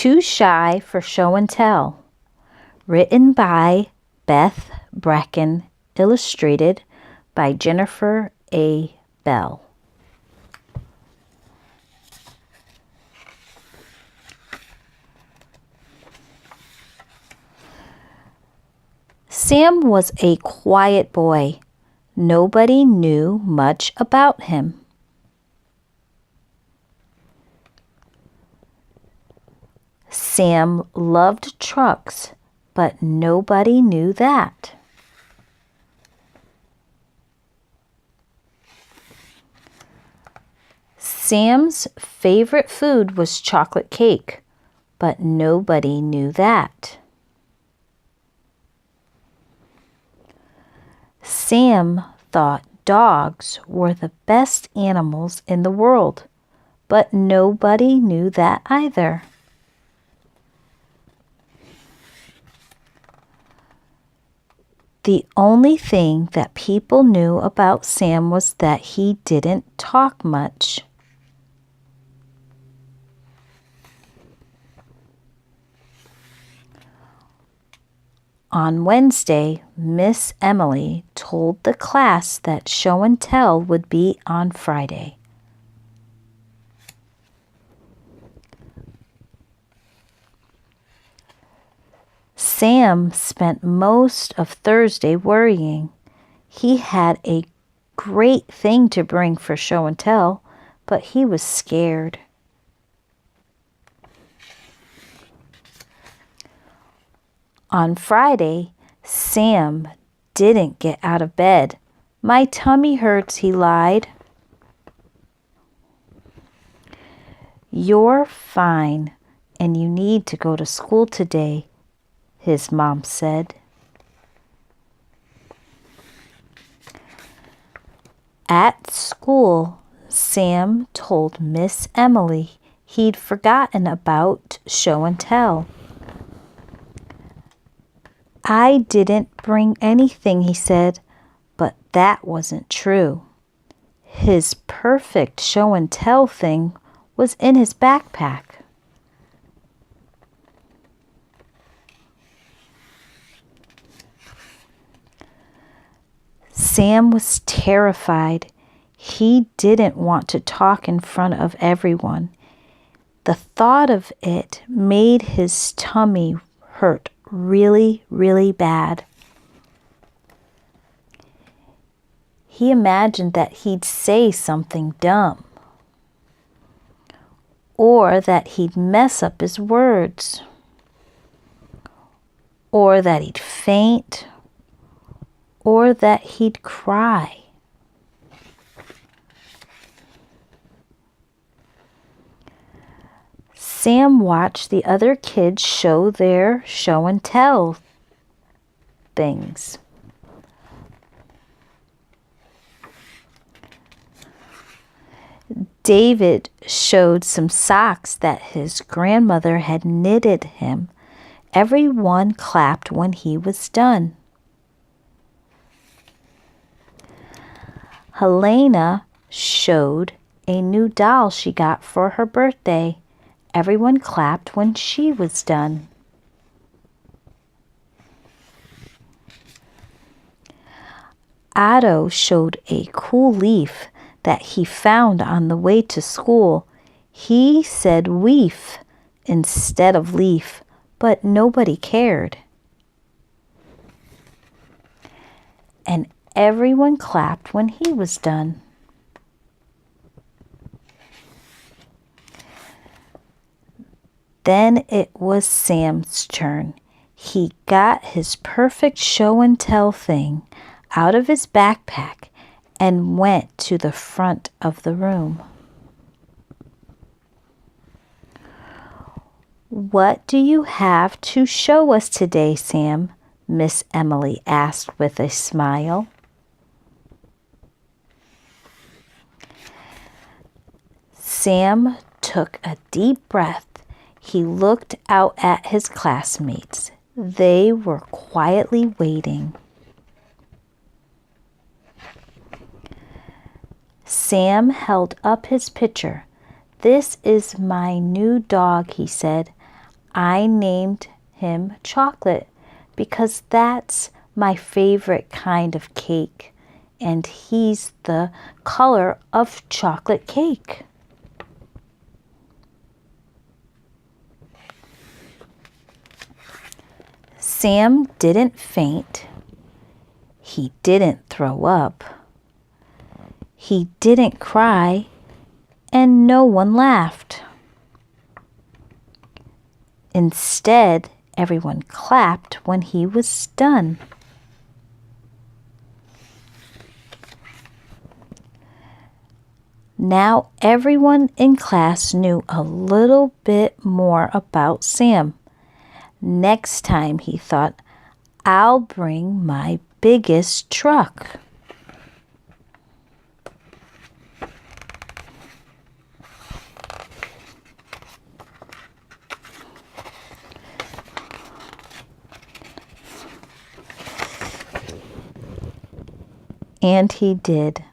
Too Shy for Show and Tell. Written by Beth Bracken. Illustrated by Jennifer A. Bell. Sam was a quiet boy. Nobody knew much about him. Sam loved trucks, but nobody knew that. Sam's favorite food was chocolate cake, but nobody knew that. Sam thought dogs were the best animals in the world, but nobody knew that either. The only thing that people knew about Sam was that he didn't talk much. On Wednesday, Miss Emily told the class that show and tell would be on Friday. Sam spent most of Thursday worrying. He had a great thing to bring for show and tell, but he was scared. On Friday, Sam didn't get out of bed. "My tummy hurts," he lied. "You're fine, and you need to go to school today," his mom said. At school, Sam told Miss Emily he'd forgotten about show and tell. "I didn't bring anything," he said, but that wasn't true. His perfect show and tell thing was in his backpack. Sam was terrified. He didn't want to talk in front of everyone. The thought of it made his tummy hurt really, really bad. He imagined that he'd say something dumb, or that he'd mess up his words, or that he'd faint, or that he'd cry. Sam watched the other kids show their show and tell things. David showed some socks that his grandmother had knitted him. Everyone clapped when he was done. Helena showed a new doll she got for her birthday. Everyone clapped when she was done. Otto showed a cool leaf that he found on the way to school. He said weef instead of leaf, but nobody cared. And everyone clapped when he was done. Then it was Sam's turn. He got his perfect show and tell thing out of his backpack and went to the front of the room. "What do you have to show us today, Sam?" Miss Emily asked with a smile. Sam took a deep breath. He looked out at his classmates. They were quietly waiting. Sam held up his picture. "This is my new dog," he said. I named him Chocolate because that's my favorite kind of cake, and he's the color of chocolate cake. Sam didn't faint. He didn't throw up. He didn't cry, and no one laughed. Instead, everyone clapped when he was done. Now everyone in class knew a little bit more about Sam. Next time, he thought, I'll bring my biggest truck. And he did.